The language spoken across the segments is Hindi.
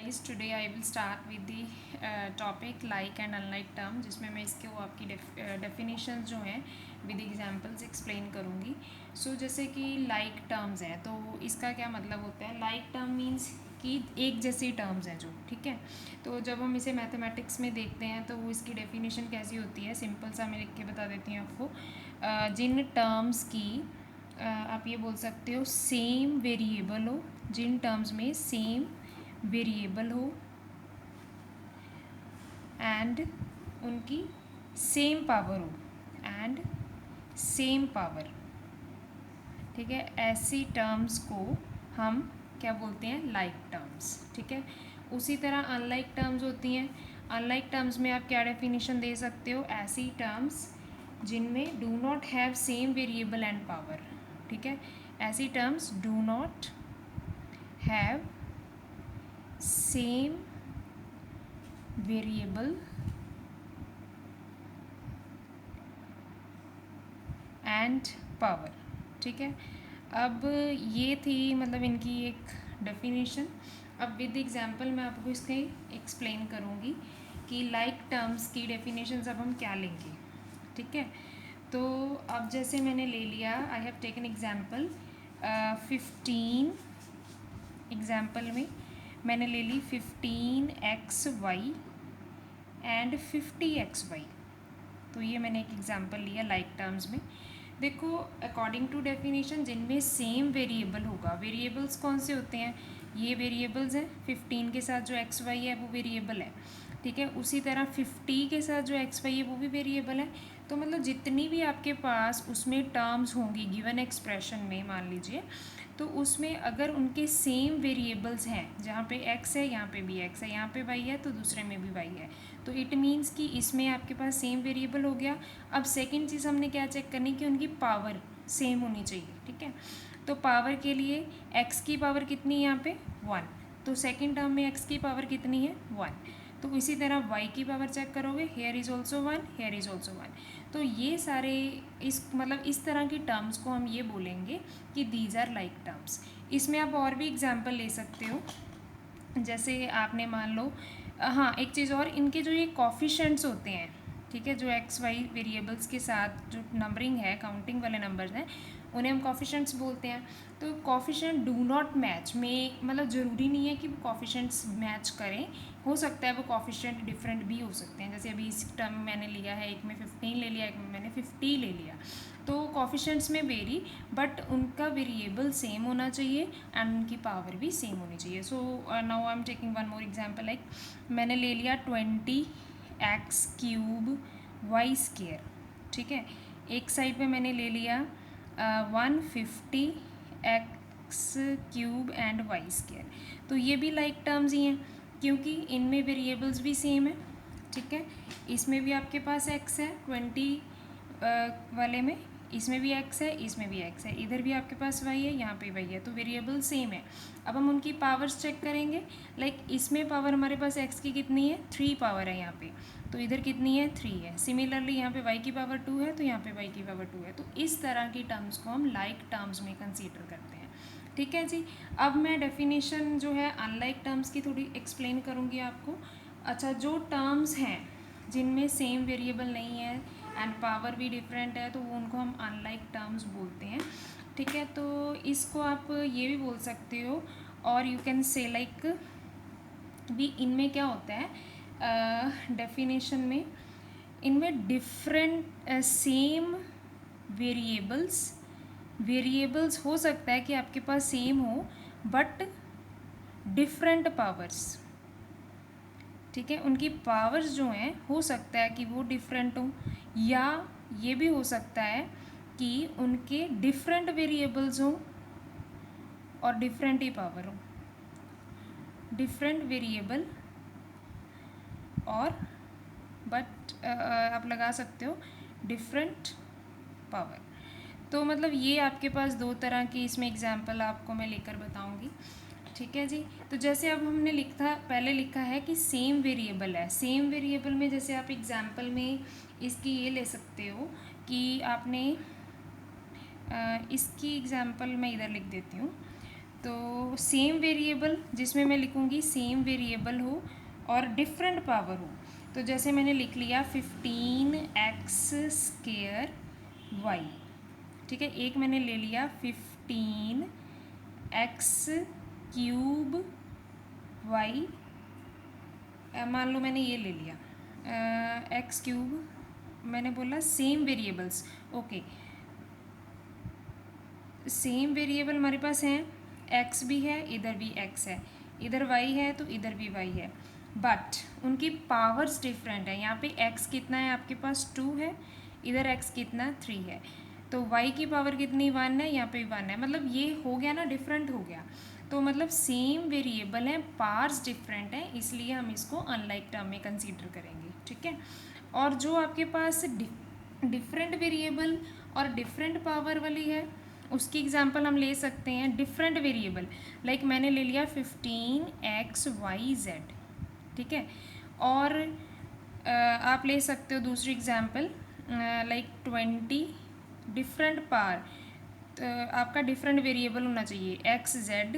Guys today I will start with the topic like and unlike term, जिसमें मैं इसके वो आपकी डेफिनेशन जो हैं विद एग्जांपल्स एक्सप्लेन करूँगी। सो जैसे कि लाइक टर्म्स हैं, तो इसका क्या मतलब होता है। लाइक टर्म मीन्स कि एक जैसी टर्म्स हैं जो, ठीक है। तो जब हम इसे मैथमेटिक्स में देखते हैं तो वो इसकी डेफिनेशन कैसी होती है, सिंपल सा मैं लिख के बता देती हूँ आपको। जिन टर्म्स की आप ये बोल सकते हो सेम वेरिएबल हो, जिन टर्म्स में सेम वेरिएबल हो एंड उनकी सेम पावर हो, एंड सेम पावर, ठीक है। ऐसी टर्म्स को हम क्या बोलते हैं, लाइक टर्म्स, ठीक है। उसी तरह अनलाइक टर्म्स होती हैं। अनलाइक टर्म्स में आप क्या डेफिनेशन दे सकते हो, ऐसी टर्म्स जिनमें do not have same variable and power, ठीक है। ऐसी terms do not have same variable and power, ठीक है। अब ये थी मतलब इनकी एक डेफिनेशन। अब विद एग्जांपल मैं आपको इसके एक्सप्लेन करूँगी कि लाइक टर्म्स की डेफिनेशंस अब हम क्या लेंगे, ठीक है। तो अब जैसे मैंने ले लिया, I have taken example 15। Example में मैंने ले ली 15xy एंड 50xy। तो ये मैंने एक एग्जांपल लिया लाइक टर्म्स में। देखो अकॉर्डिंग टू डेफिनेशन जिनमें सेम वेरिएबल होगा, वेरिएबल्स कौन से होते हैं, ये वेरिएबल्स हैं। 15 के साथ जो एक्स वाई है वो वेरिएबल है, ठीक है। उसी तरह 50 के साथ जो एक्स वाई है वो भी वेरिएबल है। तो मतलब जितनी भी आपके पास उसमें टर्म्स होंगी गिवन एक्सप्रेशन में, मान लीजिए, तो उसमें अगर उनके सेम वेरिएबल्स हैं, जहाँ पे एक्स है यहाँ पे भी एक्स है, यहाँ पे वाई है तो दूसरे में भी वाई है, तो इट मीन्स कि इसमें आपके पास सेम वेरिएबल हो गया। अब सेकंड चीज़ हमने क्या चेक करनी कि उनकी पावर सेम होनी चाहिए, ठीक है। तो पावर के लिए एक्स की पावर कितनी है यहाँ पे 1, तो सेकंड टर्म में एक्स की पावर कितनी है 1। तो इसी तरह वाई की पावर चेक करोगे, here is also 1, here is also 1। तो ये सारे इस मतलब इस तरह की टर्म्स को हम ये बोलेंगे कि दीज आर लाइक टर्म्स। इसमें आप और भी एग्जाम्पल ले सकते हो। जैसे आपने मान लो, हाँ एक चीज़ और, इनके जो ये कॉफिशेंट्स होते हैं, ठीक है, जो एक्स वाई वेरिएबल्स के साथ जो नंबरिंग है, काउंटिंग वाले नंबर्स हैं, उन्हें हम कॉफिशेंट्स बोलते हैं। तो कॉफिशेंट डू नॉट मैच में मतलब ज़रूरी नहीं है कि वो कॉफिशेंट्स मैच करें, हो सकता है वो कॉफिशेंट डिफरेंट भी हो सकते हैं। जैसे अभी इस टर्म मैंने लिया है, एक में 15 ले लिया, एक में मैंने 50 ले लिया, तो कॉफिशेंट्स में वेरी, बट उनका वेरिएबल सेम होना चाहिए एंड उनकी पावर भी सेम होनी चाहिए। So now I am taking one more example, like मैंने ले लिया 20x³ y², ठीक है। एक साइड पे मैंने ले लिया 150x³ एंड y²। तो ये भी लाइक टर्म्स ही हैं क्योंकि इनमें वेरिएबल्स भी सेम है, ठीक है। इसमें भी आपके पास x है 20 वाले में, इसमें भी x है, इसमें भी x है, इधर भी आपके पास y है, यहाँ पे y है, तो वेरिएबल सेम है। अब हम उनकी पावर्स चेक करेंगे। लाइक इसमें पावर हमारे पास x की कितनी है 3 पावर है यहाँ पे, तो इधर कितनी है 3 है। सिमिलरली यहाँ पे y की पावर 2 है, तो यहाँ पे y की पावर 2 है। तो इस तरह की टर्म्स को हम लाइक टर्म्स में कंसीडर करते हैं, ठीक है जी। अब मैं डेफिनेशन जो है अनलाइक टर्म्स की थोड़ी एक्सप्लेन करूँगी आपको। अच्छा, जो टर्म्स हैं जिनमें सेम वेरिएबल नहीं है एंड पावर भी डिफरेंट है, तो वो उनको हम अनलाइक टर्म्स बोलते हैं, ठीक है। तो इसको आप ये भी बोल सकते हो, और यू कैन से लाइक भी इनमें क्या होता है, डेफिनेशन में इनमें डिफरेंट सेम वेरिएबल्स हो सकता है कि आपके पास सेम हो बट डिफरेंट पावर्स, ठीक है। उनकी पावर्स जो हैं हो सकता है कि वो डिफरेंट हो, या ये भी हो सकता है कि उनके डिफरेंट वेरिएबल्स हों और डिफरेंट ही पावर हो, डिफरेंट वेरिएबल और बट आप लगा सकते हो डिफरेंट पावर। तो मतलब ये आपके पास दो तरह की इसमें एग्जाम्पल आपको मैं लेकर बताऊंगी, ठीक है जी। तो जैसे अब हमने पहले लिखा है कि सेम वेरिएबल है। सेम वेरिएबल में जैसे आप एग्जाम्पल में इसकी ये ले सकते हो कि आपने इसकी एग्जाम्पल मैं इधर लिख देती हूँ। तो सेम वेरिएबल जिसमें मैं लिखूँगी सेम वेरिएबल हो और डिफरेंट पावर हो, तो जैसे मैंने लिख लिया 15x² y, ठीक है। एक मैंने ले लिया 15x³ y, मान लो मैंने ये ले लिया x³ मैंने बोला same variables, okay same variable हमारे पास हैं, x भी है इधर भी x है, इधर y है तो इधर भी y है, बट उनकी पावर्स डिफरेंट है। यहाँ पे x कितना है आपके पास 2 है, इधर x कितना 3 है, तो y की पावर कितनी 1 है, यहाँ पे 1 है, मतलब ये हो गया ना डिफरेंट हो गया। तो मतलब सेम वेरिएबल है, पार्ट्स डिफरेंट हैं, इसलिए हम इसको अनलाइक टर्म में कंसीडर करेंगे, ठीक है। और जो आपके पास डिफरेंट वेरिएबल और डिफरेंट पावर वाली है उसकी एग्जांपल हम ले सकते हैं डिफरेंट वेरिएबल, लाइक मैंने ले लिया 15xyz, ठीक है। और आप ले सकते हो दूसरी एग्जांपल लाइक 20 डिफरेंट पावर, तो आपका डिफरेंट वेरिएबल होना चाहिए xz,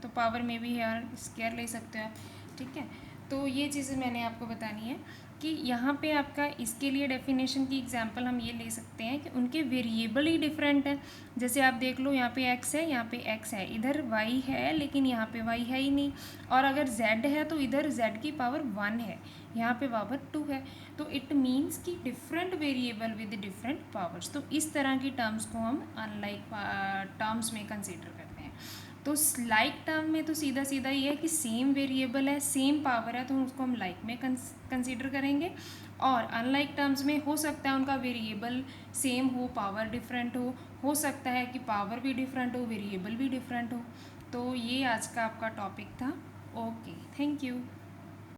तो पावर में भी यार स्क्वायर ले सकते हो आप, ठीक है। तो ये चीज़ें मैंने आपको बतानी है कि यहाँ पे आपका इसके लिए डेफिनेशन की एग्जांपल हम ये ले सकते हैं कि उनके वेरिएबल ही डिफरेंट हैं। जैसे आप देख लो यहाँ पे x है, यहाँ पे x है, इधर y है लेकिन यहाँ पे y है ही नहीं, और अगर z है तो इधर z की पावर 1 है, यहाँ पे पावर 2 है, तो इट मीन्स कि different variable with different powers. तो इस तरह की टर्म्स को हम अनलाइक टर्म्स में कंसिडर करते हैं। तो लाइक टर्म में तो सीधा सीधा ये है कि सेम वेरिएबल है सेम पावर है तो उसको हम लाइक में कंसीडर करेंगे, और अनलाइक टर्म्स में हो सकता है उनका वेरिएबल सेम हो पावर डिफरेंट हो सकता है कि पावर भी डिफरेंट हो वेरिएबल भी डिफरेंट हो। तो ये आज का आपका टॉपिक था। Okay, thank you.